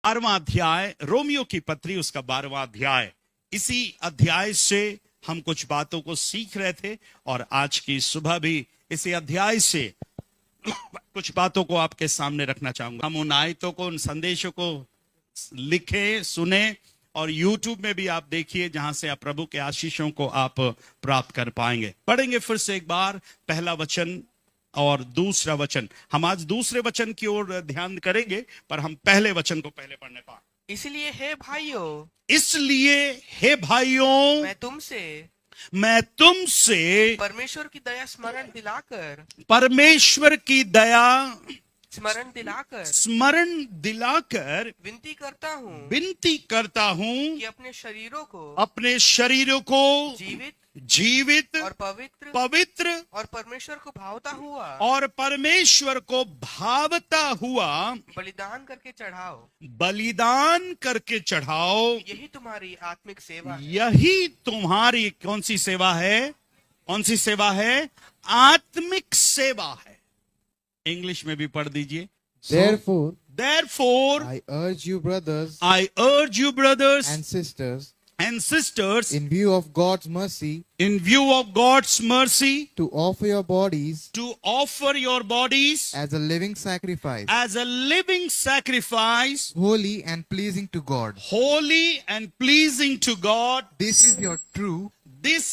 12वां अध्याय, रोमियो की पत्री, उसका 12वां अध्याय। इसी अध्याय से हम कुछ बातों को सीख रहे थे और आज की सुबह भी इसी अध्याय से कुछ बातों को आपके सामने रखना चाहूंगा। हम उन आयतों को, उन संदेशों को लिखे, सुने और YouTube में भी आप देखिए, जहां से आप प्रभु के आशीषों को आप प्राप्त कर पाएंगे। पढ़ेंगे फिर से एक बार पहला वचन और दूसरा वचन। हम आज दूसरे वचन की ओर ध्यान करेंगे, पर हम पहले वचन को पहले पढ़ने पाए। इसलिए हे भाइयों मैं तुमसे परमेश्वर की दया स्मरण दिलाकर विनती करता हूँ कि अपने शरीरों को जीवित और पवित्र और परमेश्वर को भावता हुआ बलिदान करके चढ़ाओ। यही तुम्हारी आत्मिक सेवा है। यही तुम्हारी कौन सी सेवा है? आत्मिक सेवा है। इंग्लिश में भी पढ़ दीजिए। Therefore, I urge you, brothers and sisters, in view of God's mercy, to offer your bodies as a living sacrifice, holy and pleasing to God. This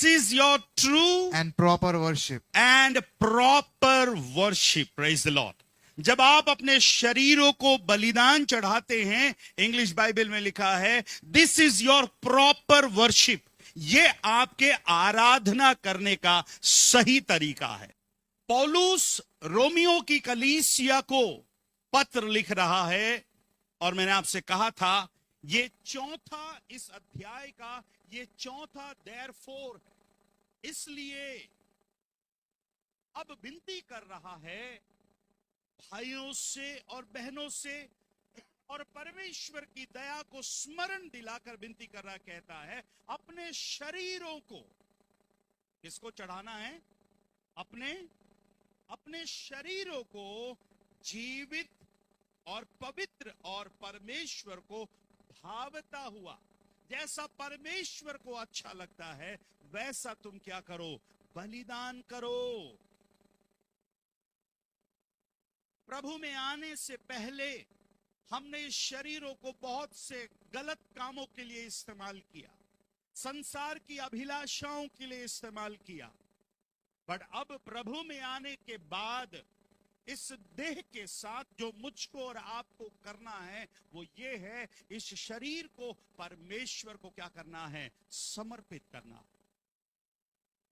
is your true and proper worship. Praise the Lord. जब आप अपने शरीरों को बलिदान चढ़ाते हैं, English Bible में लिखा है this is your proper worship. ये आपके आराधना करने का सही तरीका है। पौलुस रोमियो की कलीसिया को पत्र लिख रहा है और मैंने आपसे कहा था ये चौथा, इस अध्याय का ये चौथा therefore, इसलिए अब विनती कर रहा है भाइयों से और बहनों से और परमेश्वर की दया को स्मरण दिलाकर विनती कर रहा, कहता है अपने शरीरों को किसको चढ़ाना है? अपने शरीरों को जीवित और पवित्र और परमेश्वर को भावता हुआ, जैसा परमेश्वर को अच्छा लगता है वैसा तुम क्या करो? बलिदान करो। प्रभु में आने से पहले हमने इस शरीरों को बहुत से गलत कामों के लिए इस्तेमाल किया, संसार की अभिलाषाओं के लिए इस्तेमाल किया। बट अब प्रभु में आने के बाद इस देह के साथ जो मुझको और आपको करना है वो ये है, इस शरीर को परमेश्वर को क्या करना है? समर्पित करना है।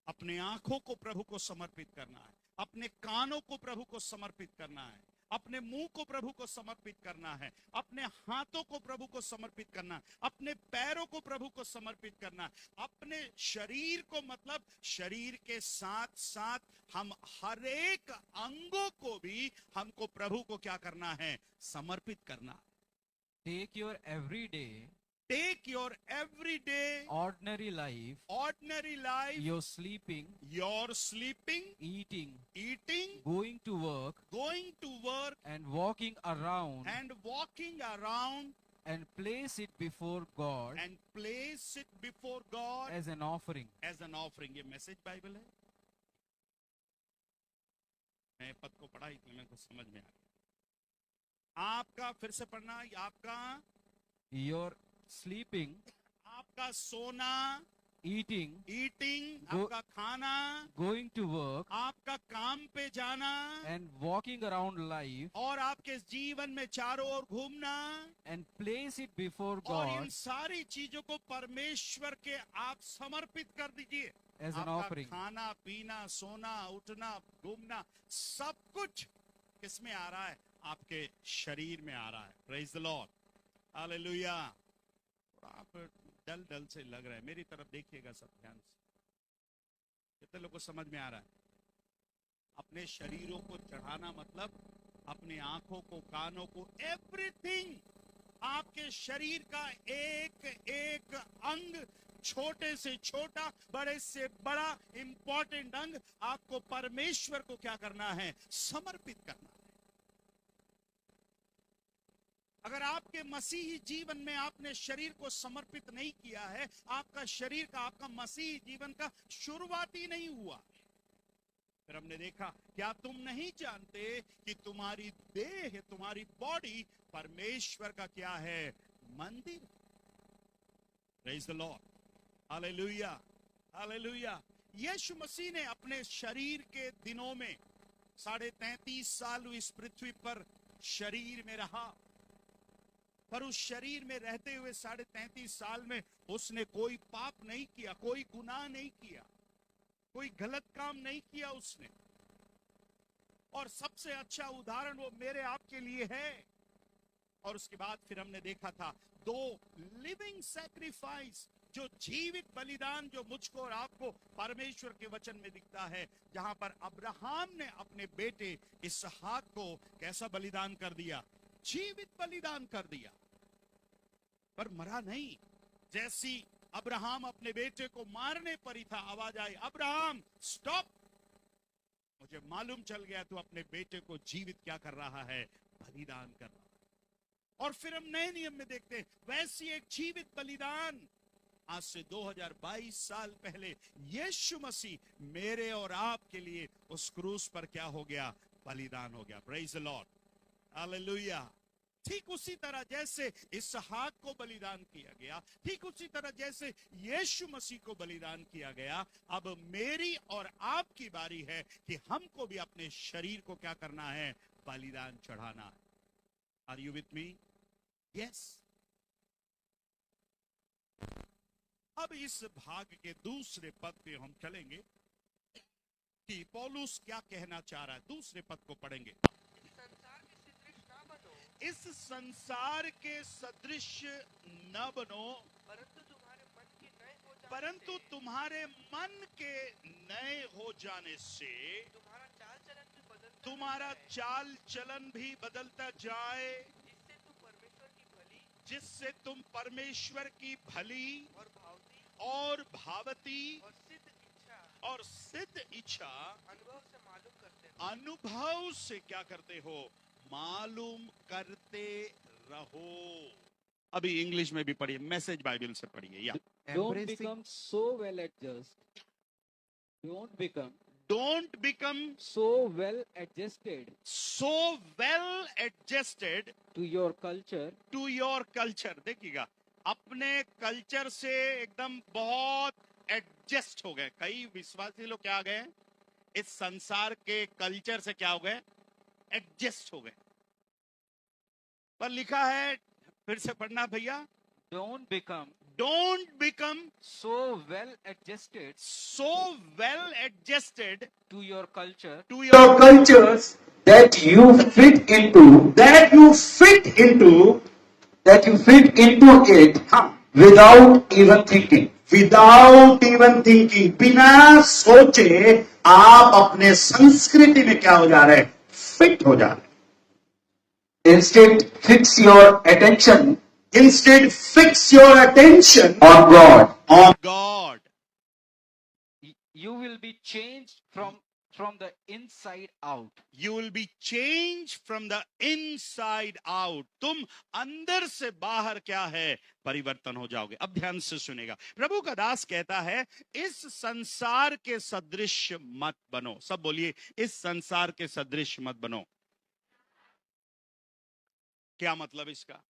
अपने आंखों को प्रभु को समर्पित करना है, अपने कानों को प्रभु को समर्पित करना है, अपने मुंह को प्रभु को समर्पित करना है, अपने हाथों को प्रभु को समर्पित करना है, अपने पैरों को प्रभु को समर्पित करना है, अपने शरीर को, मतलब शरीर के साथ साथ हम हर एक अंगों को भी हमको प्रभु को क्या करना है? समर्पित करना है। Take your everyday ordinary life, your sleeping, eating, going to work, and walking around, and place it before God as an offering. ये मैसेज बाइबल है। मैं पद को पढ़ा इसलिए मेरे को समझ में आ गया। आपका फिर से पढ़ना, आपका your sleeping, आपका सोना, eating, आपका खाना, going to work, आपका काम पे जाना, and walking around life, और आपके जीवन में चारों ओर घूमना, and place it before और God इन सारी चीजों को परमेश्वर के आप समर्पित कर दीजिए as an offering. खाना पीना, सोना, उठना, घूमना, सब कुछ किसमें आ रहा है? आपके शरीर में आ रहा है। Praise the Lord, hallelujah. आप डल से लग रहा है, मेरी तरफ देखिएगा सब ध्यान से। कितने लोगों को समझ में आ रहा है? अपने शरीरों को चढ़ाना मतलब अपने आंखों को, कानों को, एवरीथिंग, आपके शरीर का एक एक अंग, छोटे से छोटा, बड़े से बड़ा, इंपॉर्टेंट अंग आपको परमेश्वर को क्या करना है? समर्पित करना है। अगर आपके मसीही जीवन में आपने शरीर को समर्पित नहीं किया है, आपका शरीर का, आपका मसीही जीवन का शुरुआत ही नहीं हुआ। फिर हमने देखा, क्या तुम नहीं जानते कि तुम्हारी देह, तुम्हारी बॉडी परमेश्वर का क्या है? मंदिर। Praise the Lord, hallelujah, hallelujah. Yeshu Masih ने अपने शरीर के दिनों में 33.5 साल इस पृथ्वी पर शरीर में रहा, पर उस शरीर में रहते हुए 33.5 साल में उसने कोई पाप नहीं किया, कोई गुनाह नहीं किया, कोई गलत काम नहीं किया उसने। और सबसे अच्छा उदाहरण वो मेरे आपके लिए है। और उसके बाद फिर हमने देखा था 2 लिविंग सैक्रिफाइस, जो जीवित बलिदान, जो मुझको और आपको परमेश्वर के वचन में दिखता है, जहां पर अब्राहम ने अपने बेटे इसहाक को कैसा बलिदान कर दिया? जीवित बलिदान कर दिया, पर मरा नहीं। जैसी अब्राहम अपने बेटे को मारने पर ही था, आवाज आई, अब्राहम स्टॉप। मुझे मालूम चल गया तू अपने बेटे को जीवित क्या कर रहा है? बलिदान कर रहा है। और फिर हम नए नियम में देखते हैं वैसी एक जीवित बलिदान आज से 2022 साल पहले यीशु मसीह मेरे और आपके लिए उस क्रूस पर क्या हो गया? बलिदान हो गया। Praise the Lord, hallelujah. ठीक उसी तरह जैसे इसहाक को बलिदान किया गया, ठीक उसी तरह जैसे यीशु मसीह को बलिदान किया गया, अब मेरी और आपकी बारी है कि हमको भी अपने शरीर को क्या करना है? बलिदान चढ़ाना है। Are you with me? Yes. अब इस भाग के दूसरे पद पे हम चलेंगे कि पौलुस क्या कहना चाह रहा है। दूसरे पद को पढ़ेंगे। इस संसार के सदृश न बनो, परंतु तुम्हारे मन के नए हो जाने से तुम्हारा चाल चलन भी बदलता जाए, जिससे तुम परमेश्वर की भली और भावती और सिद्ध इच्छा अनुभव से क्या करते हो? मालूम करते रहो। अभी इंग्लिश में भी पढ़िए, मैसेज बाइबल से पढ़िए। या Don't become so well adjusted. Don't become so well adjusted to your culture. देखिएगा, अपने कल्चर से एकदम बहुत एडजस्ट हो गए। कई विश्वासी लोग क्या हो गए? इस संसार के कल्चर से क्या हो गए? एडजस्ट हो गए। पर लिखा है, फिर से पढ़ना भैया, Don't become so well adjusted to your culture your cultures that you fit into it without even thinking. बिना सोचे आप अपने संस्कृति में क्या हो जा रहे हैं? फिट हो जा रहे हैं। Instead, fix your attention on God. You will be changed from the inside out. You will be changed from the inside out. तुम अंदर से बाहर क्या है? परिवर्तन हो जाओगे। अब ध्यान से सुनेगा, प्रभु का दास कहता है, इस संसार के सदृश मत बनो। सब बोलिए, इस संसार के सदृश मत बनो। क्या मतलब इसका?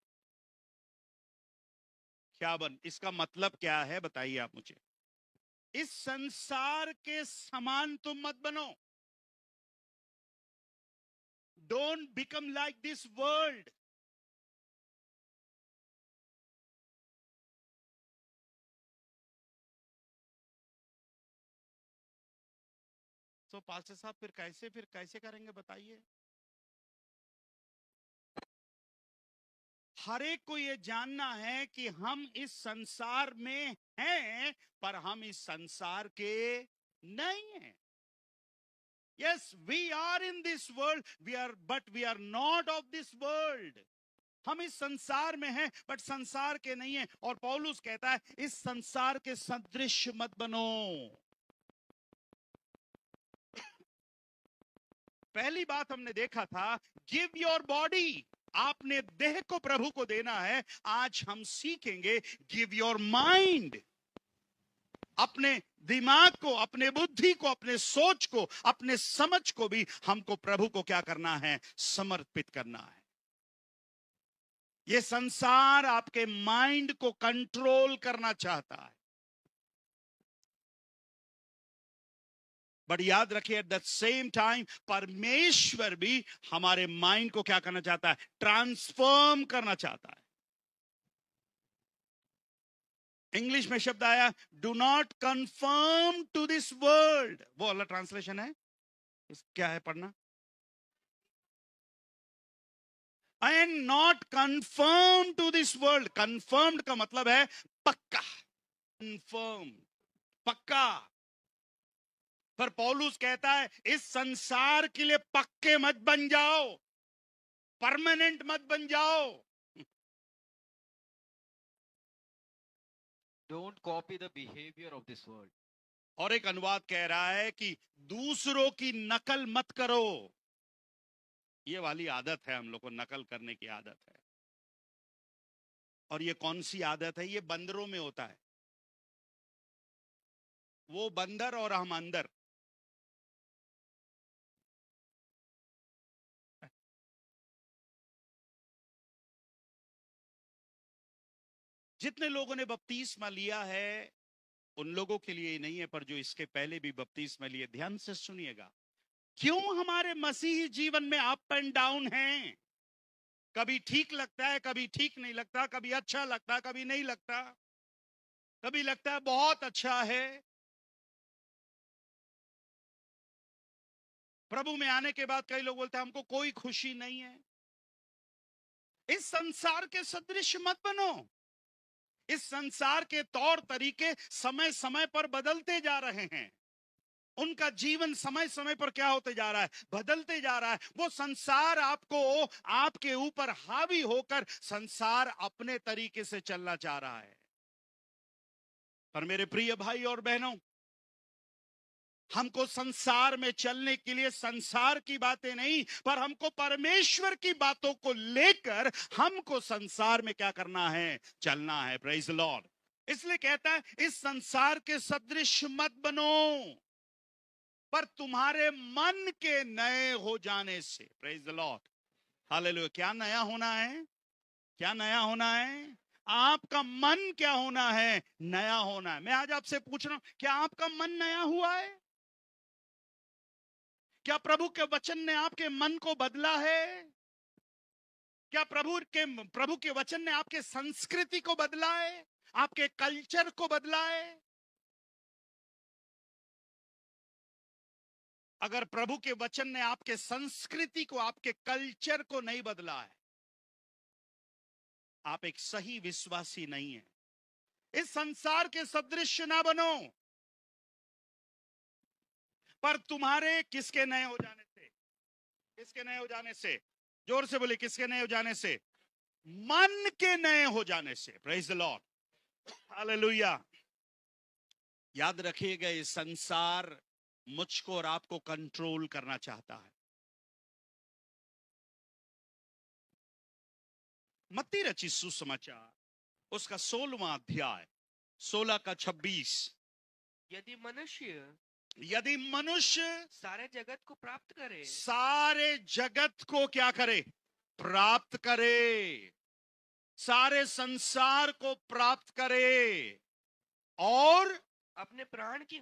इसका मतलब क्या है? बताइए आप मुझे। इस संसार के समान तुम मत बनो। Don't become like this world. तो पास्टर साहब फिर कैसे करेंगे बताइए? हर एक को ये जानना है कि हम इस संसार में हैं, पर हम इस संसार के नहीं हैं। Yes, we are in this world, but we are not of this world. हम इस संसार में हैं, बट संसार के नहीं हैं। और पौलुस कहता है, इस संसार के सदृश मत बनो। पहली बात हमने देखा था, गिव योर बॉडी आपने देह को प्रभु को देना है। आज हम सीखेंगे गिव योर माइंड, अपने दिमाग को, अपने बुद्धि को, अपने सोच को, अपने समझ को भी हमको प्रभु को क्या करना है? समर्पित करना है। ये संसार आपके माइंड को कंट्रोल करना चाहता है, बट याद रखिए एट द सेम टाइम परमेश्वर भी हमारे माइंड को क्या करना चाहता है? ट्रांसफॉर्म करना चाहता है। इंग्लिश में शब्द आया do not confirm to this world, वो वाला ट्रांसलेशन है। क्या है पढ़ना? And not confirm to this world. Confirmed का मतलब है पक्का, कंफर्म, पक्का। पर पौलुस कहता है इस संसार के लिए पक्के मत बन जाओ, परमानेंट मत बन जाओ। Don't copy the behavior of this world. और एक अनुवाद कह रहा है कि दूसरों की नकल मत करो। ये वाली आदत है हम लोग को, नकल करने की आदत है। और ये कौन सी आदत है? ये बंदरों में होता है। वो बंदर और हम अंदर। जितने लोगों ने बपतिस्मा लिया है उन लोगों के लिए ही नहीं है, पर जो इसके पहले भी बपतिस्मा लिए, ध्यान से सुनिएगा। क्यों हमारे मसीही जीवन में अप एंड डाउन हैं? कभी ठीक लगता है, कभी ठीक नहीं लगता, कभी अच्छा लगता है, कभी नहीं लगता, कभी लगता है बहुत अच्छा है। प्रभु में आने के बाद कई लोग बोलते हैं हमको कोई खुशी नहीं है। इस संसार के सदृश मत बनो। इस संसार के तौर तरीके समय समय पर बदलते जा रहे हैं। उनका जीवन समय समय पर क्या होते जा रहा है? बदलते जा रहा है। वो संसार आपको, आपके ऊपर हावी होकर संसार अपने तरीके से चलना चाह रहा है। पर मेरे प्रिय भाई और बहनों, हमको संसार में चलने के लिए संसार की बातें नहीं, पर हमको परमेश्वर की बातों को लेकर हमको संसार में क्या करना है? चलना है। Praise the Lord. इसलिए कहता है इस संसार के सदृश मत बनो, पर तुम्हारे मन के नए हो जाने से। Praise the Lord, hallelujah. क्या नया होना है? क्या नया होना है? आपका मन क्या होना है? नया होना है। मैं आज आपसे पूछ रहा हूं, क्या आपका मन नया हुआ है? क्या प्रभु के वचन ने आपके मन को बदला है? क्या प्रभु के वचन ने आपके संस्कृति को बदला है, आपके कल्चर को बदला है? अगर प्रभु के वचन ने आपके संस्कृति को, आपके कल्चर को नहीं बदला है, आप एक सही विश्वासी नहीं है। इस संसार के सदृश ना बनो, पर तुम्हारे किसके नए हो जाने से? किसके नए हो जाने से? जोर से बोले, किसके नए हो जाने से? मन के नए हो जाने से। Praise the Lord, hallelujah. याद रखिएगा, ये संसार मुझको और आपको कंट्रोल करना चाहता है। मत्ती रचित सुसमाचार उसका 16वां अध्याय 16 का 26। यदि मनुष्य सारे जगत को प्राप्त करे, सारे जगत को क्या करे? प्राप्त करे। सारे संसार को प्राप्त करे और अपने प्राण की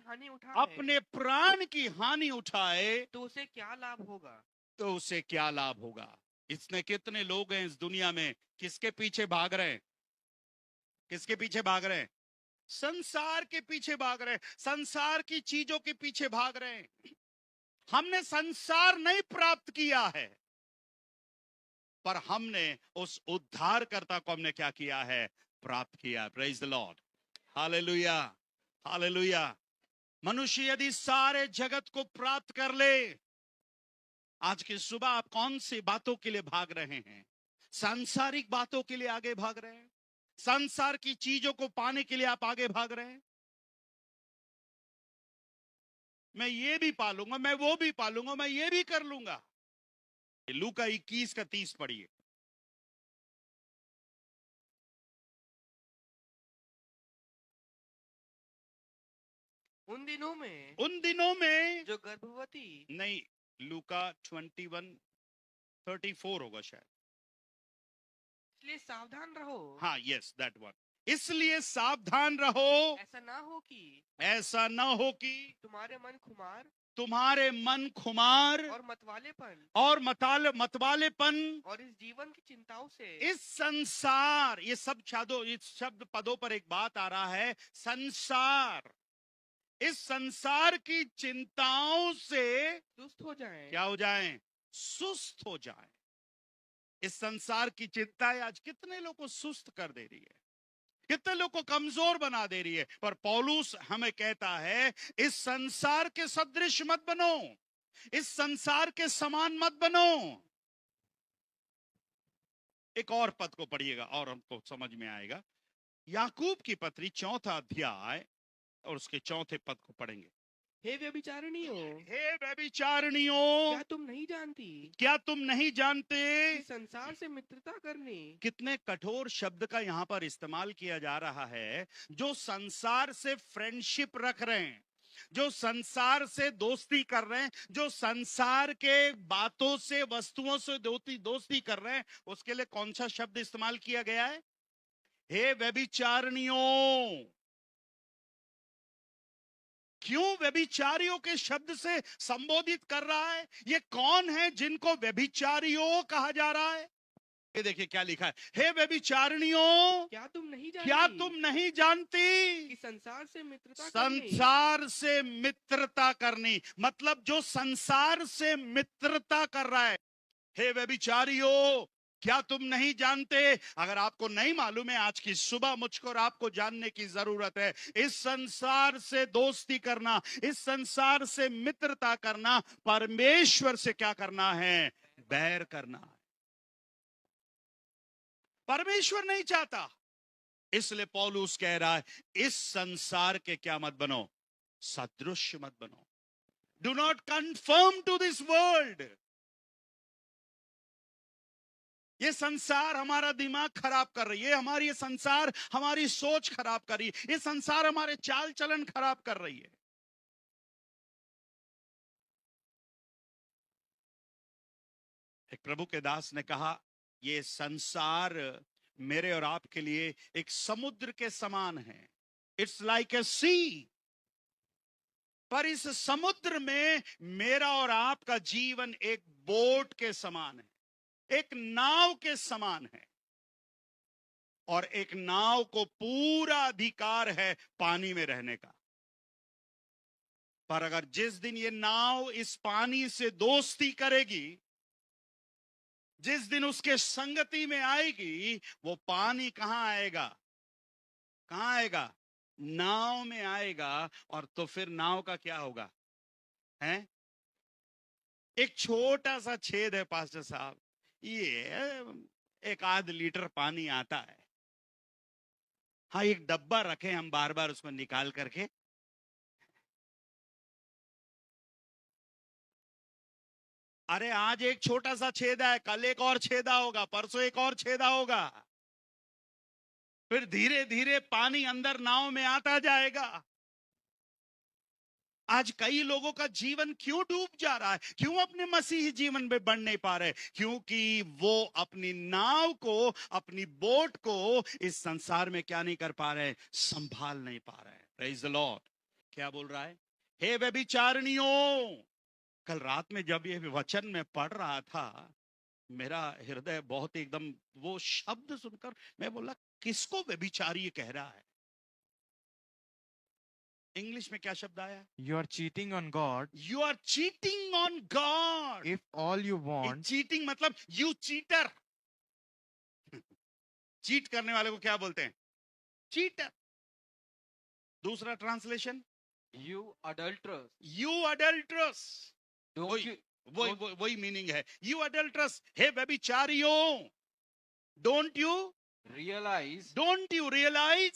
हानि उठाए, तो उसे क्या लाभ होगा? तो उसे क्या लाभ होगा? इसने कितने लोग हैं इस दुनिया में, किसके पीछे भाग रहे हैं? किसके पीछे भाग रहे हैं? संसार के पीछे भाग रहे हैं, संसार की चीजों के पीछे भाग रहे हैं। हमने संसार नहीं प्राप्त किया है, पर हमने उस उद्धारकर्ता को हमने क्या किया है? प्राप्त किया। Praise the Lord, hallelujah, hallelujah. मनुष्य यदि सारे जगत को प्राप्त कर ले, आज की सुबह आप कौन सी बातों के लिए भाग रहे हैं? सांसारिक बातों के लिए आगे भाग रहे हैं? संसार की चीजों को पाने के लिए आप आगे भाग रहे हैं? मैं ये भी पालूंगा, मैं वो भी पालूंगा, मैं ये भी कर लूंगा। लूका 21 का 30 पढ़िए। उन दिनों में उन दिनों में जो गर्भवती नहीं, लूका 21:34 होगा शायद। इसलिए सावधान रहो। हाँ, यस, दैट वन। इसलिए सावधान रहो, ऐसा ना हो कि तुम्हारे मन खुमार और मतवालेपन और इस जीवन की चिंताओं से, इस संसार, ये सब इस शब्द पदों पर एक बात आ रहा है, संसार, इस संसार की चिंताओं से सुस्त हो जाएं। क्या हो जाएं? सुस्त हो जाएं। इस संसार की चिंताएं आज कितने लोगों को सुस्त कर दे रही है, कितने लोग को कमजोर बना दे रही है। पर पौलुस हमें कहता है, इस संसार के सदृश मत बनो, इस संसार के समान मत बनो। एक और पद को पढ़िएगा और हमको समझ में आएगा। याकूब की पत्री 4 अध्याय और उसके 4 पद को पढ़ेंगे। हे व्यभिचारिणियों, क्या तुम नहीं जानते कि संसार से मित्रता करनी। कितने कठोर शब्द का यहाँ पर इस्तेमाल किया जा रहा है। जो संसार से फ्रेंडशिप रख रहे हैं, जो संसार से दोस्ती कर रहे हैं, जो संसार के बातों से, वस्तुओं से दोस्ती कर रहे हैं, उसके लिए कौन सा शब्द इस्तेमाल किया गया है? हे व्यभिचारिणियों। क्यों व्यभिचारियों के शब्द से संबोधित कर रहा है? ये कौन है जिनको व्यभिचारियों कहा जा रहा है? ये देखिए क्या लिखा है, हे व्यभिचारिणियों, क्या तुम नहीं जानती कि संसार से मित्रता करनी, मतलब जो संसार से मित्रता कर रहा है। हे व्यभिचारियों, क्या तुम नहीं जानते? अगर आपको नहीं मालूम है, आज की सुबह मुझको और आपको जानने की जरूरत है। इस संसार से दोस्ती करना, इस संसार से मित्रता करना, परमेश्वर से क्या करना है? बैर करना है। परमेश्वर नहीं चाहता। इसलिए पौलुस कह रहा है, इस संसार के क्या मत बनो? सदृश मत बनो। Do not confirm to this world. ये संसार हमारा दिमाग खराब कर रही है, ये संसार हमारी सोच खराब कर रही है, ये संसार हमारे चाल चलन खराब कर रही है। एक प्रभु के दास ने कहा, ये संसार मेरे और आपके लिए एक समुद्र के समान है। इट्स लाइक ए सी। पर इस समुद्र में मेरा और आपका जीवन एक बोट के समान है, एक नाव के समान है। और एक नाव को पूरा अधिकार है पानी में रहने का। पर अगर जिस दिन ये नाव इस पानी से दोस्ती करेगी, जिस दिन उसके संगति में आएगी, वो पानी कहां आएगा? कहां आएगा? नाव में आएगा। और तो फिर नाव का क्या होगा? हैं? एक छोटा सा छेद है पास्टर साहब, ये 1 लीटर पानी आता है। हाँ, एक डब्बा रखे हम बार बार उसमें निकाल करके। अरे आज एक छोटा सा छेदा है, कल एक और छेदा होगा, परसों एक और छेदा होगा। फिर धीरे धीरे पानी अंदर नाव में आता जाएगा। आज कई लोगों का जीवन क्यों डूब जा रहा है? क्यों अपने मसीही जीवन में बढ़ नहीं पा रहे? क्योंकि वो अपनी नाव को, अपनी बोट को इस संसार में क्या नहीं कर पा रहे? संभाल नहीं पा रहे। Praise the Lord. क्या बोल रहा है? हे व्यभिचारिणियों। कल रात में जब ये वचन में पढ़ रहा था, मेरा हृदय बहुत एकदम, वो शब्द सुनकर मैं बोला, किसको व्यभिचारी कह रहा है? इंग्लिश में क्या शब्द आया? You are cheating on God. You are cheating on God. If all you want. Cheating मतलब you cheater. चीट करने वाले को क्या बोलते हैं? चीटर। दूसरा translation, You adulterous. You adulterous. वही मीनिंग है। You adulterous. हे व्यभिचारियों, don't you realize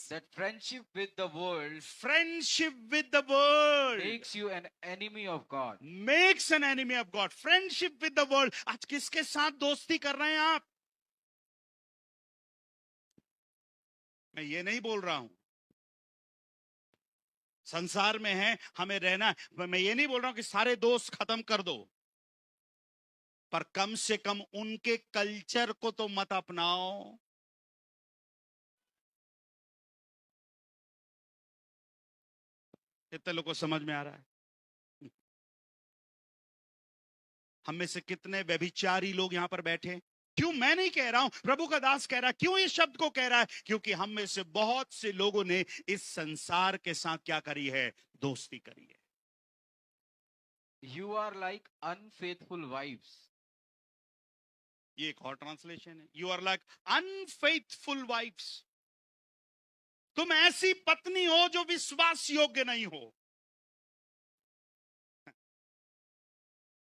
that friendship with the world makes you an enemy of God? Makes an enemy of God. Friendship with the world. आज किसके साथ दोस्ती कर रहे हैं आप? मैं ये नहीं बोल रहा हूं संसार में है, हमें रहना है। मैं ये नहीं बोल रहा हूं कि सारे दोस्त खत्म कर दो, पर कम से कम उनके कल्चर को तो मत अपनाओ। कितने लोगों को समझ में आ रहा है? हम में से कितने व्यभिचारी लोग यहां पर बैठे हैं? क्यों? मैं नहीं कह रहा हूं, प्रभु का दास कह रहा है। क्यों इस शब्द को कह रहा है? क्योंकि हम में से बहुत से लोगों ने इस संसार के साथ क्या करी है? दोस्ती करी है। You are like unfaithful wives. ये एक और ट्रांसलेशन है, you are like unfaithful wifes. तुम ऐसी पत्नी हो जो विश्वास योग्य नहीं हो।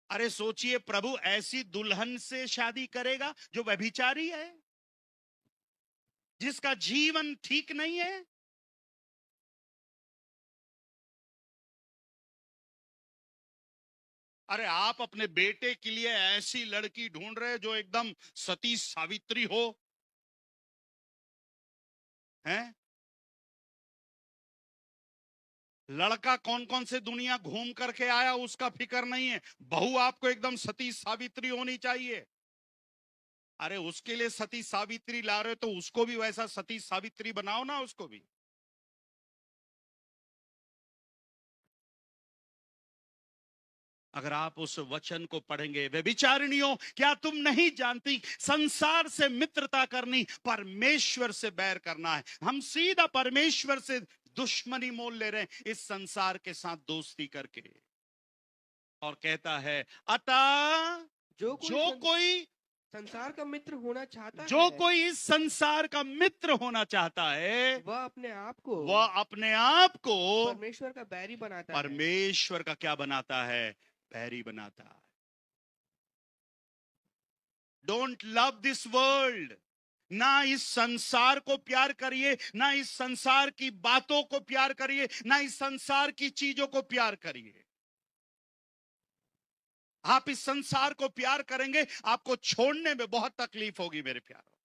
अरे सोचिए, प्रभु ऐसी दुल्हन से शादी करेगा जो व्यभिचारी है, जिसका जीवन ठीक नहीं है। अरे आप अपने बेटे के लिए ऐसी लड़की ढूंढ रहे जो एकदम सती सावित्री हो, हैं? लड़का कौन कौन से दुनिया घूम करके आया उसका फिक्र नहीं है, बहू आपको एकदम सती सावित्री होनी चाहिए। अरे उसके लिए सती सावित्री ला रहे हो तो उसको भी वैसा सती सावित्री बनाओ ना, उसको भी। अगर आप उस वचन को पढ़ेंगे, व्यभिचारिणियों क्या तुम नहीं जानती संसार से मित्रता करनी परमेश्वर से बैर करना है। हम सीधा परमेश्वर से दुश्मनी मोल ले रहे हैं इस संसार के साथ दोस्ती करके। और कहता है अतः जो कोई संसार का मित्र होना चाहता जो है, कोई इस संसार का मित्र होना चाहता है, वह अपने आप को परमेश्वर का बैरी बनाता है। परमेश्वर का क्या बनाता है? बैरी बनाता है। Don't love this world. ना इस संसार को प्यार करिए, ना इस संसार की बातों को प्यार करिए, ना इस संसार की चीजों को प्यार करिए। आप इस संसार को प्यार करेंगे, आपको छोड़ने में बहुत तकलीफ होगी मेरे प्यारों।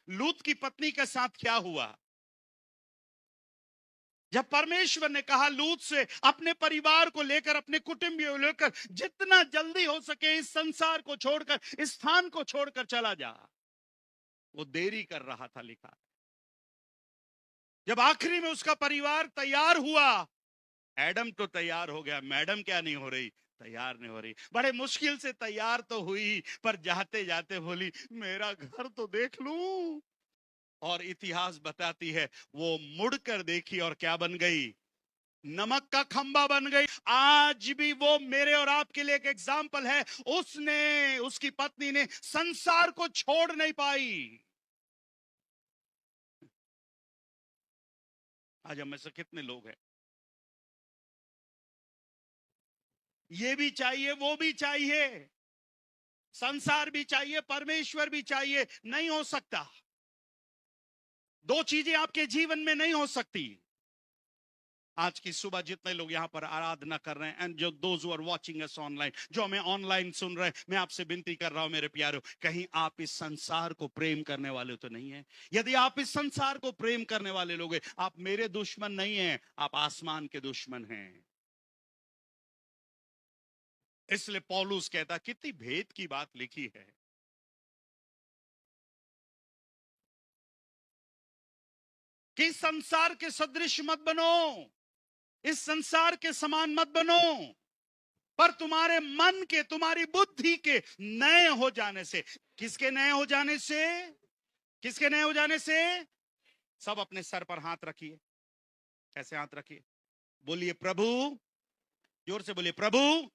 लूत की पत्नी के साथ क्या हुआ? जब परमेश्वर ने कहा लूत से अपने परिवार को लेकर, अपने कुटुंबियों को लेकर जितना जल्दी हो सके इस संसार को छोड़कर, इस स्थान को छोड़कर चला जा, वो देरी कर रहा था। लिखा जब आखिरी में उसका परिवार तैयार हुआ, एडम तो तैयार हो गया, मैडम क्या नहीं हो रही? तैयार नहीं हो रही। बड़े मुश्किल से तैयार तो हुई, पर जाते जाते बोली मेरा घर तो देख लूं। और इतिहास बताती है वो मुड़कर देखी और क्या बन गई? नमक का खंबा बन गई। आज भी वो मेरे और आपके लिए एक एग्जाम्पल है। उसने, उसकी पत्नी ने संसार को छोड़ नहीं पाई। आज हम में से कितने लोग हैं, ये भी चाहिए वो भी चाहिए, संसार भी चाहिए परमेश्वर भी चाहिए। नहीं हो सकता, दो चीजें आपके जीवन में नहीं हो सकती। आज की सुबह जितने लोग यहां पर आराधना कर रहे हैं, एंड जो those who are watching us online, जो हमें ऑनलाइन सुन रहे हैं, मैं आपसे विनती कर रहा हूं मेरे प्यारों, कहीं आप इस संसार को प्रेम करने वाले तो नहीं है? यदि आप इस संसार को प्रेम करने वाले लोग हैं, आप मेरे दुश्मन नहीं हैं, आप आसमान के दुश्मन हैं। इसलिए पौलुस कहता, कितनी भेद की बात लिखी है। कि संसार के सदृश मत बनो, इस संसार के समान मत बनो, पर तुम्हारे मन के, तुम्हारी बुद्धि के नए हो जाने से। किसके नए हो जाने से? किसके नए हो जाने से? सब अपने सर पर हाथ रखिए। ऐसे हाथ रखिए, बोलिए प्रभु, जोर से बोलिए प्रभु,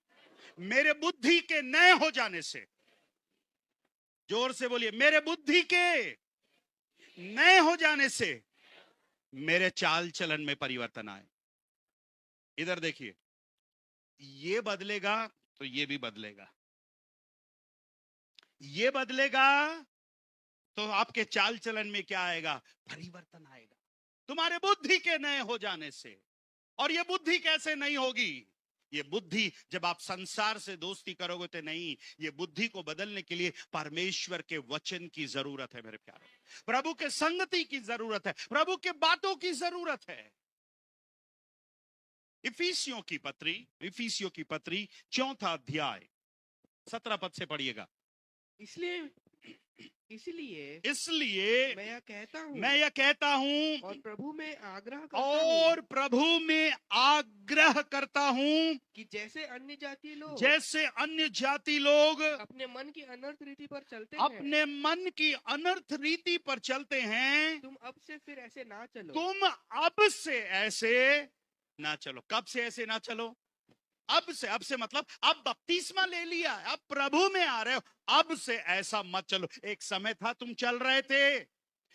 मेरे बुद्धि के नए हो जाने से। जोर से बोलिए, मेरे बुद्धि के नए हो जाने से मेरे चाल चलन में परिवर्तन आए। इधर देखिए, ये बदलेगा तो ये भी बदलेगा, ये बदलेगा तो आपके चाल चलन में क्या आएगा? परिवर्तन आएगा, तुम्हारे बुद्धि के नए हो जाने से। और ये बुद्धि कैसे नहीं होगी? ये बुद्धि, जब आप संसार से दोस्ती करोगे तो नहीं, ये बुद्धि को बदलने के लिए परमेश्वर के वचन की जरूरत है मेरे प्यारे, प्रभु के संगति की जरूरत है, प्रभु के बातों की जरूरत है। इफिसियों की पत्री 4 अध्याय 17 पद से पढ़िएगा। इसलिए मैं यह कहता हूं और प्रभु में आग्रह करता हूं कि जैसे अन्य जाति लोग अपने मन की अनर्थ रीति पर चलते हैं, तुम अब से ऐसे ना चलो। कब से ऐसे ना चलो? अब से मतलब अब बपतिस्मा ले लिया, अब प्रभु में आ रहे हो, अब से ऐसा मत चलो। एक समय था तुम चल रहे थे,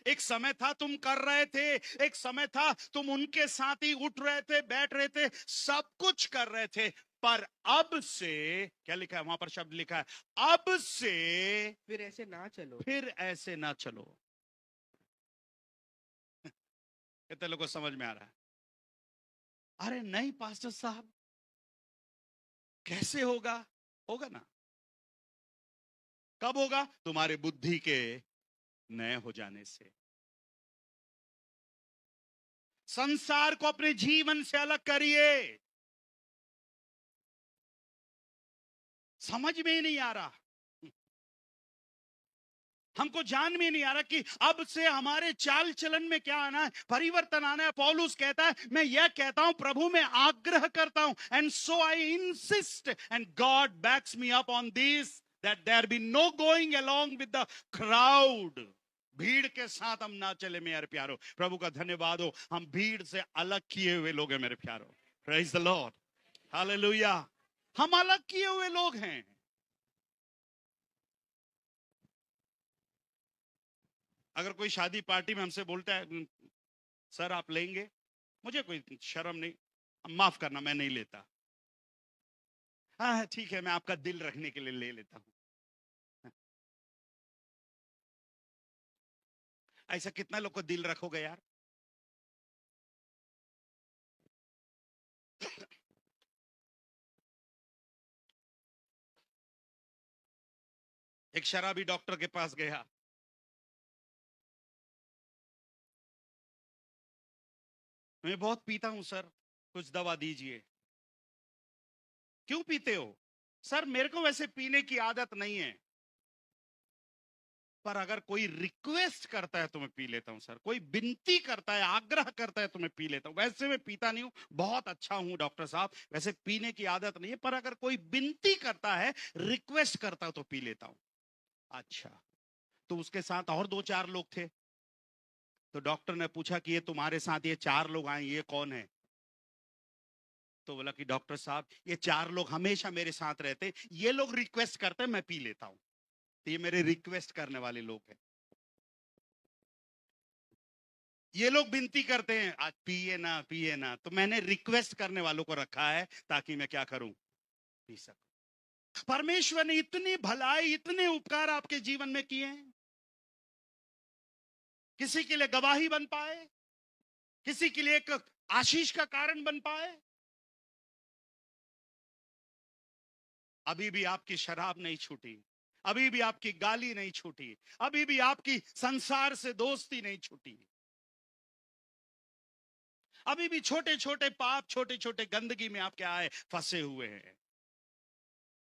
एक समय था तुम कर रहे थे, एक समय था तुम उनके साथ ही उठ रहे थे, बैठ रहे थे, सब कुछ कर रहे थे, पर अब से क्या लिखा है वहां पर? शब्द लिखा है, अब से फिर ऐसे ना चलो। कितने लोगों को समझ में आ रहा है? अरे नहीं पास्टर साहब, कैसे होगा? होगा ना। कब होगा? तुम्हारे बुद्धि के नए हो जाने से। संसार को अपने जीवन से अलग करिए। समझ में ही नहीं आ रहा, हमको जान में नहीं आ रहा कि अब से हमारे चाल चलन में क्या आना है, परिवर्तन आना है। पौलुस कहता है, मैं यह कहता हूं, प्रभु में आग्रह करता हूं, and so I insist and God backs me up on this, that there be no going along with the crowd. भीड़ के साथ हम ना चले मेरे प्यारो। प्रभु का धन्यवाद हो, हम भीड़ से अलग किए हुए लोग हैं मेरे प्यारो। Praise the Lord, hallelujah. हम अलग किए हुए लोग हैं। अगर कोई शादी पार्टी में हमसे बोलता है, सर आप लेंगे, मुझे कोई शर्म नहीं, माफ करना मैं नहीं लेता। हाँ ठीक है, मैं आपका दिल रखने के लिए ले लेता हूं। ऐसा कितना लोग को दिल रखोगे यार? एक शराबी डॉक्टर के पास गया, मैं बहुत पीता हूं सर, कुछ दवा दीजिए। क्यों पीते हो? सर मेरे को वैसे पीने की आदत नहीं है, पर अगर कोई रिक्वेस्ट करता है तो मैं पी लेता हूं सर, कोई विनती करता है, आग्रह करता है तो मैं पी लेता हूं। वैसे मैं पीता नहीं हूं, बहुत अच्छा हूं डॉक्टर साहब, वैसे पीने की आदत नहीं है, पर अगर कोई विनती करता है, रिक्वेस्ट करता है तो पी लेता हूं। अच्छा, तो उसके साथ और 2-4 लोग थे, तो डॉक्टर ने पूछा कि ये तुम्हारे साथ ये 4 लोग आए, ये कौन है? तो बोला कि डॉक्टर साहब ये 4 लोग हमेशा मेरे साथ रहते, ये लोग रिक्वेस्ट करते हैं मैं पी लेता हूं, तो ये मेरे रिक्वेस्ट करने वाले लोग हैं। ये लोग विनती करते हैं आज पिए ना, तो मैंने रिक्वेस्ट करने वालों को रखा है ताकि मैं क्या करूं? पी सकूं। परमेश्वर ने इतनी भलाई, इतने उपकार आपके जीवन में किए हैं, किसी के लिए गवाही बन पाए, किसी के लिए एक आशीष का कारण बन पाए। अभी भी आपकी शराब नहीं छूटी, अभी भी आपकी गाली नहीं छूटी, अभी भी आपकी संसार से दोस्ती नहीं छूटी, अभी भी छोटे छोटे पाप, छोटे छोटे गंदगी में आप क्या है? फंसे हुए हैं।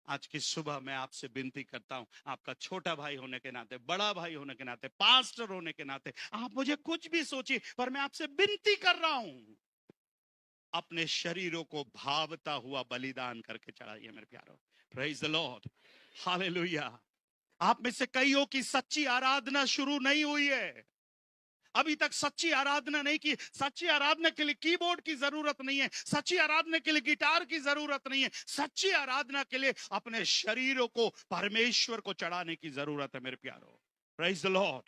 आज की सुबह मैं आपसे विनती करता हूं, आपका छोटा भाई होने के नाते, बड़ा भाई होने के नाते, पास्टर होने के नाते, आप मुझे कुछ भी सोचिए, पर मैं आपसे विनती कर रहा हूं, अपने शरीरों को भावता हुआ बलिदान करके चढ़ाइए मेरे प्यारो। Praise the Lord, hallelujah. आप में से कईयों की सच्ची आराधना शुरू नहीं हुई है, अभी तक सच्ची आराधना नहीं की। सच्ची आराधना के लिए कीबोर्ड की जरूरत नहीं है, सच्ची आराधना के लिए गिटार की जरूरत नहीं है, सच्ची आराधना के लिए अपने शरीरों को परमेश्वर को चढ़ाने की जरूरत है मेरे प्यारो। Praise the Lord,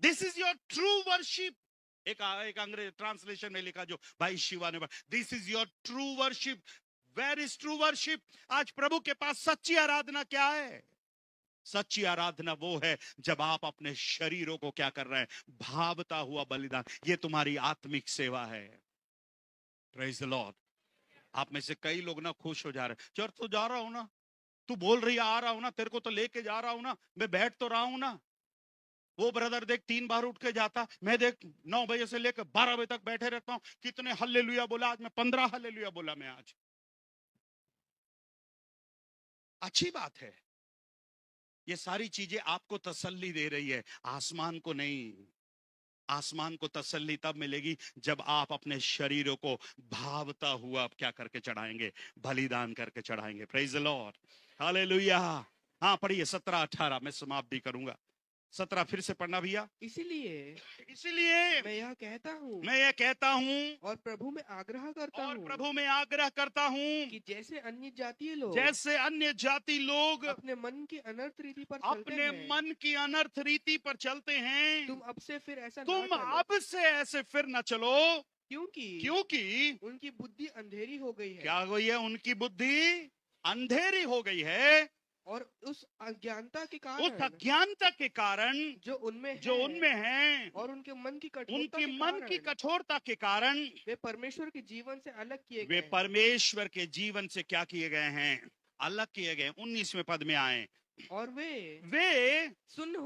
this is your true worship. एक अंग्रेज ट्रांसलेशन में लिखा जो भाई शिवा ने, this is your true worship. Where is true worship? आज प्रभु के पास सच्ची आराधना क्या है? सच्ची आराधना वो है जब आप अपने शरीरों को क्या कर रहे हैं? भावता हुआ बलिदान। ये तुम्हारी आत्मिक सेवा है। प्रेज द लॉर्ड, आप में से कई लोग ना खुश हो जा रहे, चर्च तो जा रहा हूं ना, तू बोल रही है आ रहा हूं ना, तेरे को तो लेके जा रहा हूं ना, मैं बैठ तो रहा हूं ना। वो ब्रदर देख 3 बार उठ के जाता, मैं देख 9 बजे से लेकर 12 बजे तक बैठे रहता हूं, कितने हल्लेलुया बोला आज, मैं 15 हल्लेलुया बोला मैं आज। अच्छी बात है, ये सारी चीजें आपको तसल्ली दे रही है, आसमान को नहीं। आसमान को तसल्ली तब मिलेगी जब आप अपने शरीरों को भावता हुआ आप क्या करके चढ़ाएंगे, बलिदान करके चढ़ाएंगे। Praise the Lord, hallelujah. हाँ पढ़िए 17-18, मैं समाप्त भी करूंगा। 17 फिर से पढ़ना भैया। इसीलिए मैं यह कहता हूँ और प्रभु में आग्रह करता हूँ कि जैसे अन्य जातीय लोग अपने मन की अनर्थ रीति पर चलते हैं, तुम अब से ऐसे फिर न चलो, क्योंकि उनकी बुद्धि अंधेरी हो गई है। क्या हो गई है? उनकी बुद्धि अंधेरी हो गई है, और उस अज्ञानता के कारण जो उनमें है और उनके मन की कठोरता के कारण वे परमेश्वर के जीवन से अलग किए वे परमेश्वर के जीवन से क्या किए गए हैं? अलग किए गए। 19वें पद में आए, और वे सुन्न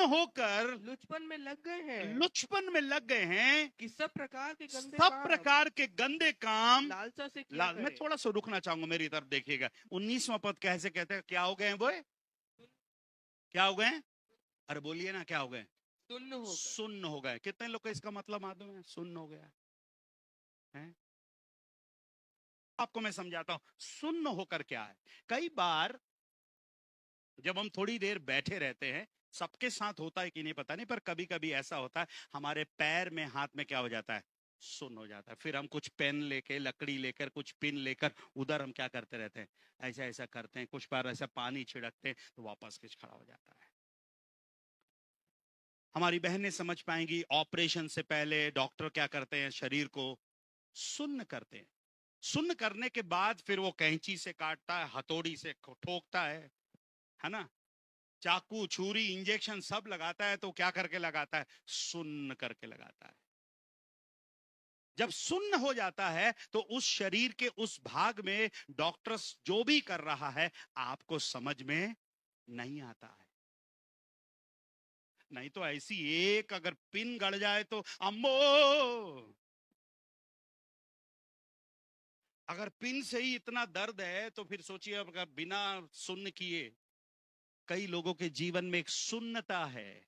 होकर लुचपन में लग गए हैं कि सब प्रकार के गंदे काम लालसा से मैं थोड़ा सा रुकना चाहूंगा, मेरी तरफ देखिएगा। 19वां पद कैसे कहते हैं? क्या हो गए वो? क्या हो गए? अरे बोलिए ना, क्या हो गए? सुन्न हो गए। कितने लोग का इसका मतलब मालूम है? सुन्न हो गया है। आपको मैं समझाता हूं सुन्न होकर क्या है। कई बार जब हम थोड़ी देर बैठे रहते हैं, सबके साथ होता है कि नहीं पता नहीं, पर कभी कभी ऐसा होता है हमारे पैर में हाथ में क्या हो जाता है? सुन्न हो जाता है। फिर हम कुछ पेन लेकर, लकड़ी लेकर, कुछ पिन लेकर उधर हम क्या करते रहते हैं? ऐसा ऐसा करते हैं। कुछ बार ऐसा पानी छिड़कते हैं तो वापस खिंच खड़ा हो जाता है। हमारी बहनें समझ पाएंगी, ऑपरेशन से पहले डॉक्टर क्या करते हैं? शरीर को सुन्न करते हैं। सुन्न करने के बाद फिर वो कैंची से काटता है, हथौड़ी से ठोकता है ना, चाकू, छुरी, इंजेक्शन सब लगाता है। तो क्या करके लगाता है? सुन्न करके लगाता है। जब सुन्न हो जाता है तो उस शरीर के उस भाग में डॉक्टर जो भी कर रहा है आपको समझ में नहीं आता है। नहीं तो ऐसी एक अगर पिन गड़ जाए तो अम्मो, अगर पिन से ही इतना दर्द है तो फिर सोचिए अगर बिना सुन्न किए। कई लोगों के जीवन में एक सुन्नता है,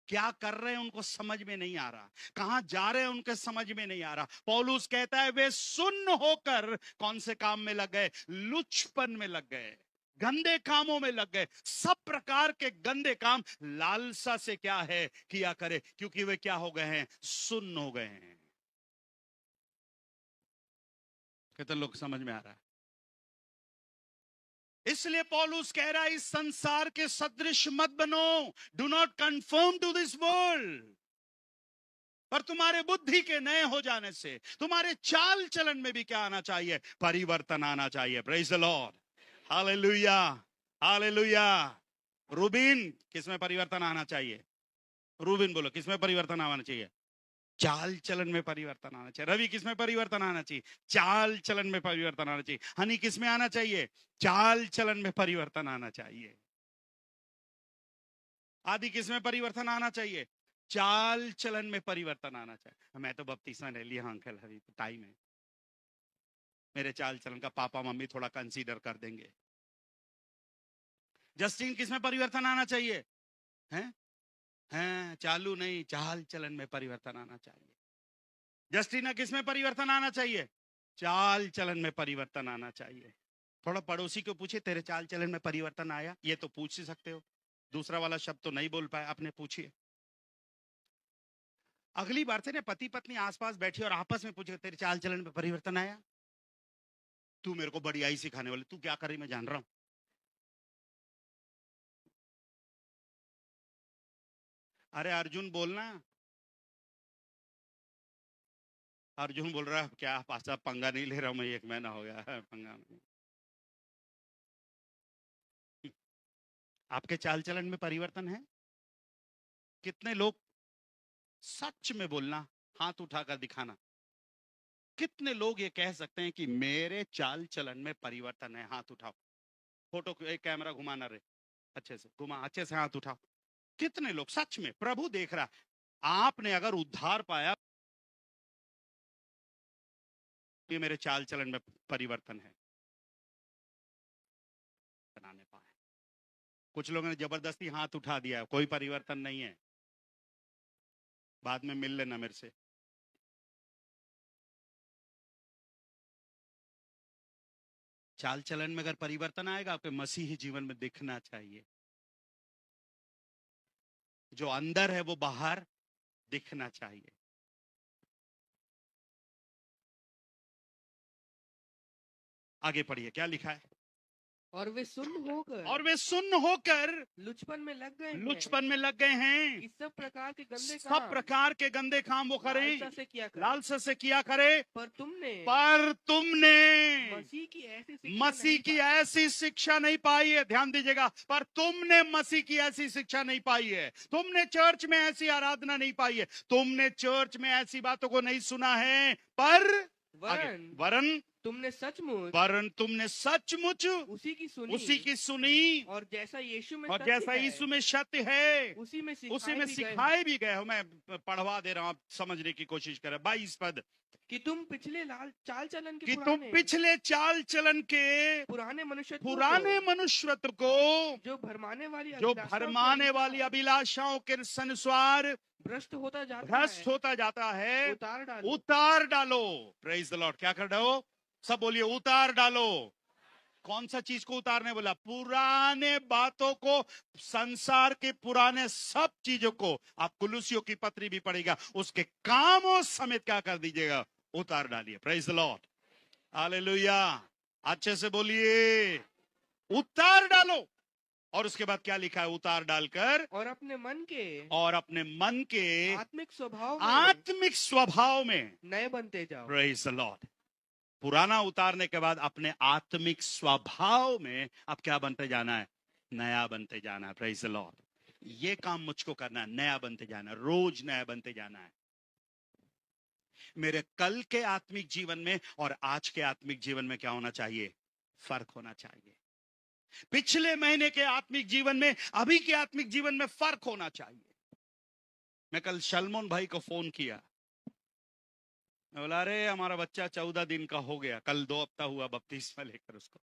क्या कर रहे हैं उनको समझ में नहीं आ रहा, कहां जा रहे हैं उनके समझ में नहीं आ रहा। पौलुस कहता है वे सुन्न होकर कौन से काम में लग गए? लुचपन में लग गए, गंदे कामों में लग गए। सब प्रकार के गंदे काम लालसा से क्या है किया करे, क्योंकि वे क्या हो गए हैं? सुन्न हो गए हैं। कितने लोग समझ में आ रहा है? इसलिए पौलुस कह रहा है इस संसार के सदृश मत बनो, do not confirm to this world, पर तुम्हारे बुद्धि के नए हो जाने से तुम्हारे चाल चलन में भी क्या आना चाहिए? परिवर्तन आना चाहिए। Praise the Lord, hallelujah, hallelujah. Rubin, किसमें परिवर्तन आना चाहिए? रूबिन बोलो, किसमें परिवर्तन आना चाहिए? चाल चलन में परिवर्तन आना चाहिए। रवि, किसमें परिवर्तन आना चाहिए? चाल चलन में परिवर्तन आना चाहिए। हनी, किसमें आना चाहिए? चाल चलन में परिवर्तन आना चाहिए। आदि, किसमें परिवर्तन आना चाहिए? चाल चलन में परिवर्तन आना चाहिए। मैं तो बपतिस्मा ले लिया अंकल, अभी तो टाइम है, मेरे चाल चलन का पापा मम्मी थोड़ा कंसीडर कर देंगे। जस्टिन, किसमें परिवर्तन आना चाहिए? हैं? हैं, चालू नहीं, चाल चलन में परिवर्तन आना चाहिए। जस्टिना, किसमें परिवर्तन आना चाहिए? चाल चलन में परिवर्तन आना चाहिए। थोड़ा पड़ोसी को पूछिए तेरे चाल चलन में परिवर्तन आया? ये तो पूछ ही सकते हो, दूसरा वाला शब्द तो नहीं बोल पाए, अपने पूछिए। अगली बार से ना पति पत्नी आसपास बैठी और आपस में पूछे तेरे चाल चलन में परिवर्तन आया? तू मेरे को बढ़ियाई सिखाने वाले, तू क्या कर रही मैं जान रहा हूं। अरे अर्जुन बोलना। अर्जुन बोल रहा है क्या पासा, पंगा नहीं ले रहा हूं मैं, 1 महीना हो गया है पंगा नहीं। आपके चाल चलन में परिवर्तन है? कितने लोग, सच में बोलना, हाथ उठाकर दिखाना, कितने लोग ये कह सकते हैं कि मेरे चाल चलन में परिवर्तन है? हाथ उठाओ। फोटो एक कैमरा घुमाना रे, अच्छे से घुमा, अच्छे से हाथ उठाओ। कितने लोग सच में प्रभु देख रहा? आपने अगर उद्धार पाया, ये मेरे चाल चलन में परिवर्तन है, बनाने पाए। कुछ लोगों ने जबरदस्ती हाथ उठा दिया, कोई परिवर्तन नहीं है। बाद में मिल लेना मेरे से। चाल चलन में अगर परिवर्तन आएगा, आपके मसीही जीवन में दिखना चाहिए। जो अंदर है वो बाहर दिखना चाहिए। आगे पढ़िए, क्या लिखा है? और वे सुन्न होकर लुचपन में लग गए हैं। इस सब प्रकार के गंदे काम वो करें, लालसा से किया करे। पर तुमने मसीह की ऐसी शिक्षा नहीं पाई है। ध्यान दीजिएगा, पर तुमने मसीह की ऐसी शिक्षा नहीं पाई है। तुमने चर्च में ऐसी आराधना नहीं पाई है। तुमने चर्च में ऐसी बातों को नहीं सुना है। पर वरन तुमने सचमुच उसी की सुनी और जैसा यीशु में सत्य है, उसी में सिखाए भी गए हो। मैं पढ़वा दे रहा हूं, आप समझने की कोशिश करें। 22 पद, कि तुम पिछले चाल चलन के पुराने मनुष्यत्व को जो भरमाने वाली अभिलाषाओं के अनुसार भ्रष्ट होता जाता है, उतार डालो। Praise the Lord. क्या कर रहे हो? सब बोलिए, उतार डालो। कौन सा चीज को उतारने बोला? पुराने बातों को, संसार के पुराने सब चीजों को। आप कुलुसियों की पत्री भी पढ़ेगा, उसके कामों समेत क्या कर दीजिएगा? उतार डालिए। Praise the Lord, hallelujah. अच्छे से बोलिए, उतार डालो। और उसके बाद क्या लिखा है? उतार डालकर और अपने मन के आत्मिक स्वभाव में नए बनते जाओ। Praise the Lord. पुराना उतारने के बाद अपने आत्मिक स्वभाव में अब क्या बनते जाना है? नया बनते जाना है। Praise the Lord. ये काम मुझको करना है, नया बनते जाना है, रोज नया बनते जाना है। मेरे कल के आत्मिक जीवन में और आज के आत्मिक जीवन में क्या होना चाहिए? फर्क होना चाहिए। पिछले महीने के आत्मिक जीवन में, अभी के आत्मिक जीवन में फर्क होना चाहिए। मैं कल सलमोन भाई को फोन किया, मैं बोला, अरे हमारा बच्चा 14 दिन का हो गया, कल 2 हफ्ता हुआ बपतिस्मा लेकर उसको।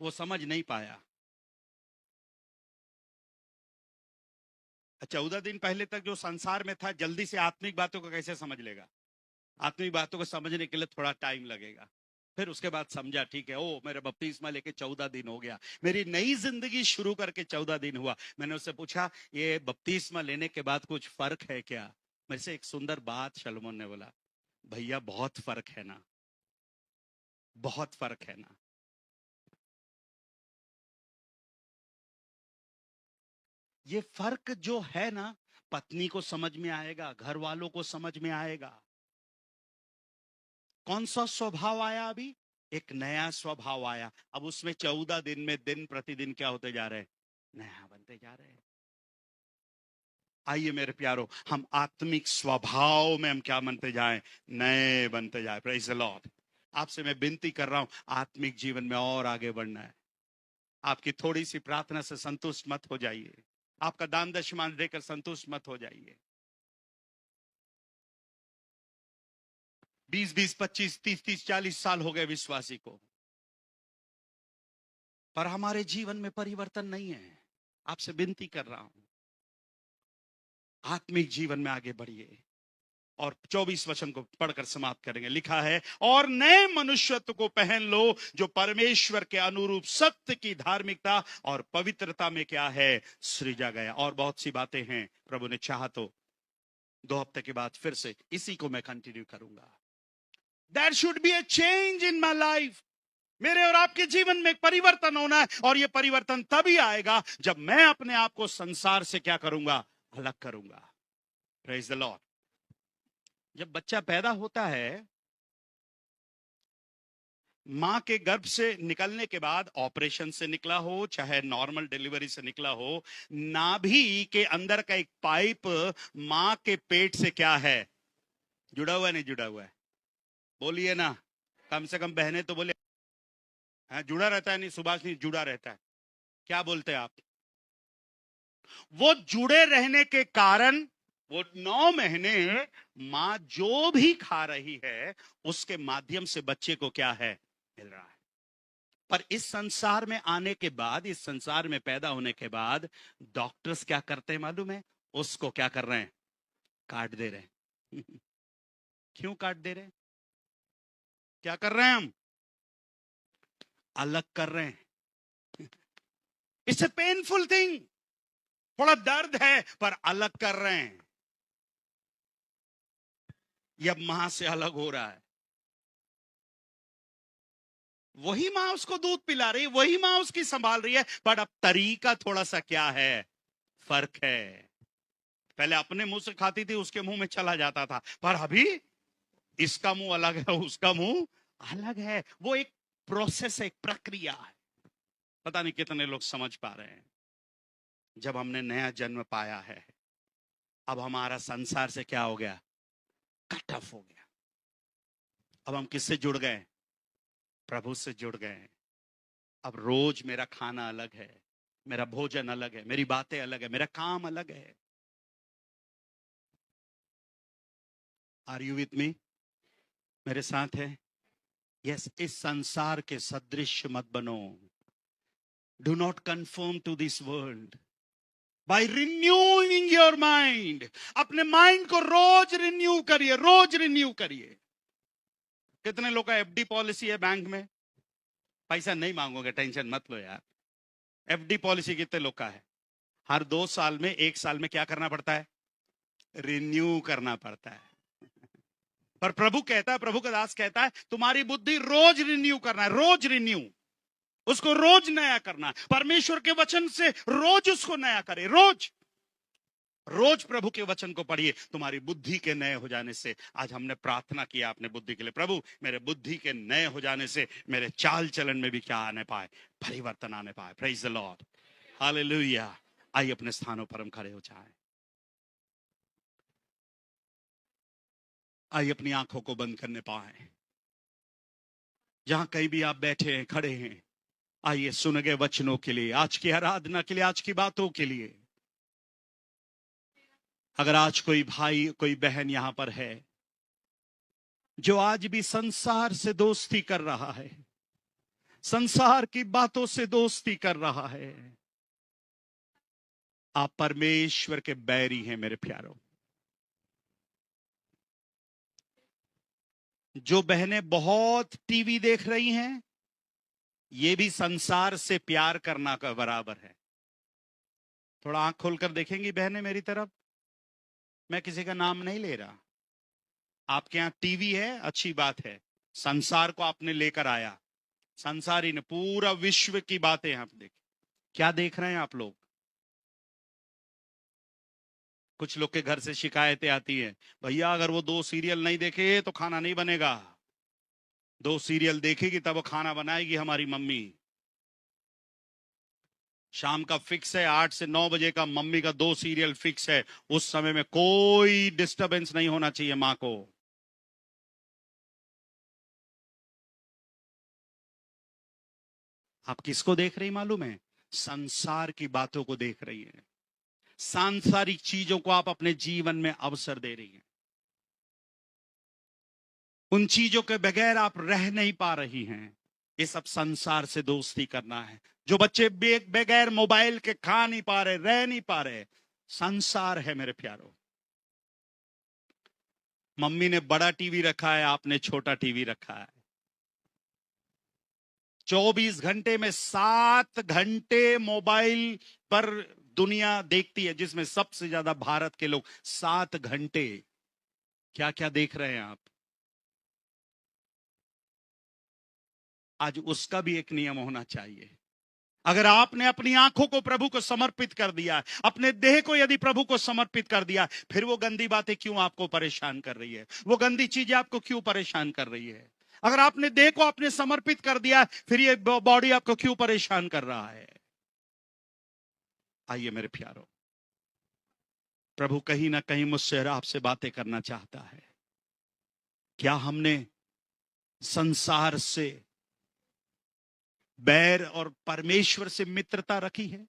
वो समझ नहीं पाया। 14 दिन पहले तक जो संसार में था, जल्दी से आत्मिक बातों को कैसे समझ लेगा? आत्मिक बातों को समझने के लिए थोड़ा टाइम लगेगा। फिर उसके बाद समझा, ठीक है, ओ मेरे बपतिस्मा लेके 14 दिन हो गया, मेरी नई जिंदगी शुरू करके 14 दिन हुआ। मैंने उससे पूछा, ये बपतिस्मा लेने के बाद कुछ फर्क है क्या? मेरे से एक सुंदर बात सलमोन ने बोला, भैया बहुत फर्क है ना, बहुत फर्क है ना। ये फर्क जो है ना, पत्नी को समझ में आएगा, घर वालों को समझ में आएगा। कौन सा स्वभाव आया? अभी एक नया स्वभाव आया। अब उसमें 14 दिन में दिन प्रतिदिन क्या होते जा रहे हैं? नया बनते जा रहे हैं। आइए मेरे प्यारो, हम आत्मिक स्वभाव में हम क्या बनते जाएं? नए बनते जाएं। Praise the Lord. आपसे मैं विनती कर रहा हूं, आत्मिक जीवन में और आगे बढ़ना है। आपकी थोड़ी सी प्रार्थना से संतुष्ट मत हो जाइए, आपका दान दशमान देकर संतुष्ट मत हो जाइए। 20-20, 25, 30-30, 40 साल हो गए विश्वासी को, पर हमारे जीवन में परिवर्तन नहीं है। आपसे विनती कर रहा हूं, आत्मिक जीवन में आगे बढ़िए। और 24 वचन को पढ़कर समाप्त करेंगे। लिखा है, और नए मनुष्यत्व को पहन लो, जो परमेश्वर के अनुरूप सत्य की धार्मिकता और पवित्रता में क्या है? सृजा गया। और बहुत सी बातें हैं, प्रभु ने चाहा तो 2 हफ्ते के बाद फिर से इसी को मैं कंटिन्यू करूंगा। There should be a change in my life. मेरे और आपके जीवन में परिवर्तन होना है, और यह परिवर्तन तभी आएगा जब मैं अपने आप को संसार से क्या करूंगा? अलग करूंगा। Praise the Lord. जब बच्चा पैदा होता है, मां के गर्भ से निकलने के बाद, ऑपरेशन से निकला हो चाहे नॉर्मल डिलीवरी से निकला हो, नाभि के अंदर का एक पाइप मां के पेट से क्या है? जुड़ा हुआ है, नहीं जुड़ा हुआ है? बोलिए ना, कम से कम बहने तो बोले। हाँ, जुड़ा रहता है नहीं सुभाष, नहीं जुड़ा रहता है। क्या बोलते हैं आप? वो जुड़े रहने के कारण वो 9 महीने मां जो भी खा रही है उसके माध्यम से बच्चे को क्या है, मिल रहा है। पर इस संसार में आने के बाद, इस संसार में पैदा होने के बाद डॉक्टर्स क्या करते हैं मालूम है? उसको क्या कर रहे हैं? काट दे रहे हैं। क्यों काट दे रहे हैं? क्या कर रहे हैं हम? अलग कर रहे हैं। इट्स ए पेनफुल थिंग, थोड़ा दर्द है पर अलग कर रहे हैं। ये अब मां से अलग हो रहा है। वही मां उसको दूध पिला रही है, वही मां उसकी संभाल रही है, पर अब तरीका थोड़ा सा क्या है, फर्क है। पहले अपने मुंह से खाती थी, उसके मुंह में चला जाता था, पर अभी इसका मुंह अलग है, उसका मुंह अलग है। वो एक प्रोसेस है, एक प्रक्रिया है। पता नहीं कितने लोग समझ पा रहे हैं। जब हमने नया जन्म पाया है, अब हमारा संसार से क्या हो गया, कट ऑफ हो गया। अब हम किससे जुड़ गए? प्रभु से जुड़ गए। अब रोज मेरा खाना अलग है, मेरा भोजन अलग है, मेरी बातें अलग है, मेरा काम अलग है। Are you with me? मेरे साथ है? यस। इस संसार के सदृश मत बनो। Do not confirm to this world by renewing your mind. अपने माइंड को रोज रिन्यू करिए, रोज रिन्यू करिए। कितने लोग का एफडी पॉलिसी है बैंक में? पैसा नहीं मांगोगे, टेंशन मत लो यार। एफडी पॉलिसी कितने लोग का है? हर 2 साल में, 1 साल में क्या करना पड़ता है? रिन्यू करना पड़ता है। पर प्रभु कहता है, प्रभु का दास कहता है, तुम्हारी बुद्धि रोज रिन्यू करना है, रोज रिन्यू, उसको रोज नया करना। परमेश्वर के वचन से रोज उसको नया करे, रोज रोज प्रभु के वचन को पढ़िए। तुम्हारी बुद्धि के नए हो जाने से, आज हमने प्रार्थना किया अपने बुद्धि के लिए, प्रभु मेरे बुद्धि के नए हो जाने से मेरे चाल चलन में भी क्या आने पाए, परिवर्तन आने पाए। Praise the Lord, hallelujah. आइए अपने स्थानों पर हम खड़े हो जाएं। आइए अपनी आंखों को बंद करने पाए। जहां कहीं भी आप बैठे हैं, खड़े हैं, आइए सुने गए वचनों के लिए, आज की आराधना के लिए, आज की बातों के लिए। अगर आज कोई भाई, कोई बहन यहां पर है जो आज भी संसार से दोस्ती कर रहा है, संसार की बातों से दोस्ती कर रहा है, आप परमेश्वर के बैरी हैं मेरे प्यारों। जो बहनें बहुत टीवी देख रही हैं, ये भी संसार से प्यार करना का बराबर है। थोड़ा आंख खोलकर देखेंगी बहनें मेरी तरफ? मैं किसी का नाम नहीं ले रहा। आपके यहां टीवी है, अच्छी बात है, संसार को आपने लेकर आया, संसारी ने पूरा विश्व की बातें आप देख। क्या देख रहे हैं आप लोग? कुछ लोग के घर से शिकायतें आती हैं, भैया अगर वो 2 सीरियल नहीं देखे तो खाना नहीं बनेगा। 2 सीरियल देखेगी तब वो खाना बनाएगी हमारी मम्मी। शाम का फिक्स है 8 से 9 बजे का, मम्मी का 2 सीरियल फिक्स है। उस समय में कोई डिस्टरबेंस नहीं होना चाहिए मां को। आप किसको देख रही मालूम है? संसार की बातों को देख रही है। सांसारिक चीजों को आप अपने जीवन में अवसर दे रही हैं। उन चीजों के बगैर आप रह नहीं पा रही हैं। ये सब संसार से दोस्ती करना है। जो बच्चे बगैर मोबाइल के खा नहीं पा रहे, रह नहीं पा रहे, संसार है मेरे प्यारों। मम्मी ने बड़ा टीवी रखा है, आपने छोटा टीवी रखा है। 24 घंटे में 7 घंटे मोबाइल पर दुनिया देखती है, जिसमें सबसे ज्यादा भारत के लोग 7 घंटे क्या क्या देख रहे हैं आप? आज उसका भी एक नियम होना चाहिए। अगर आपने अपनी आंखों को प्रभु को समर्पित कर दिया, अपने देह को यदि प्रभु को समर्पित कर दिया, फिर वो गंदी बातें क्यों आपको परेशान कर रही है? वो गंदी चीजें आपको क्यों परेशान कर रही है? अगर आपने देह को आपने समर्पित कर दिया, फिर ये बॉडी आपको क्यों परेशान कर रहा है? आइए मेरे प्यारों, प्रभु कहीं ना कहीं मुझसे आपसे बातें करना चाहता है। क्या हमने संसार से बैर और परमेश्वर से मित्रता रखी है?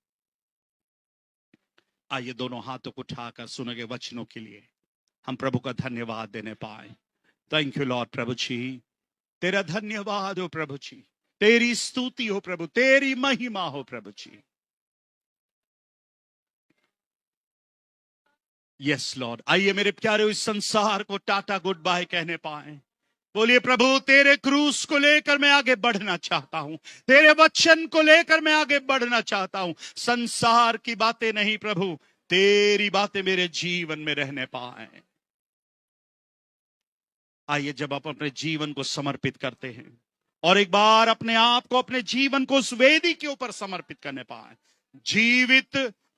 आइए दोनों हाथों को उठाकर सुने गए वचनों के लिए हम प्रभु का धन्यवाद देने पाए। Thank you Lord. प्रभु जी तेरा धन्यवाद हो प्रभु जी, तेरी स्तुति हो प्रभु, तेरी महिमा हो प्रभु जी। Yes Lord. आइए मेरे प्यारे इस संसार को टाटा गुड बाय कहने पाए। बोलिए प्रभु तेरे क्रूस को लेकर मैं आगे बढ़ना चाहता हूं, तेरे वचन को लेकर मैं आगे बढ़ना चाहता हूं। संसार की बातें नहीं प्रभु, तेरी बातें मेरे जीवन में रहने पाए। आइए जब आप अपने जीवन को समर्पित करते हैं और एक बार अपने आप को, अपने जीवन को उस वेदी के ऊपर समर्पित करने पाए, जीवित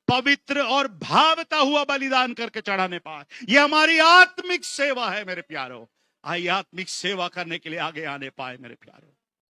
पवित्र और भावता हुआ बलिदान करके चढ़ाने पाए, यह हमारी आत्मिक सेवा है मेरे प्यारों। आइए आत्मिक सेवा करने के लिए आगे आने पाए मेरे प्यारों।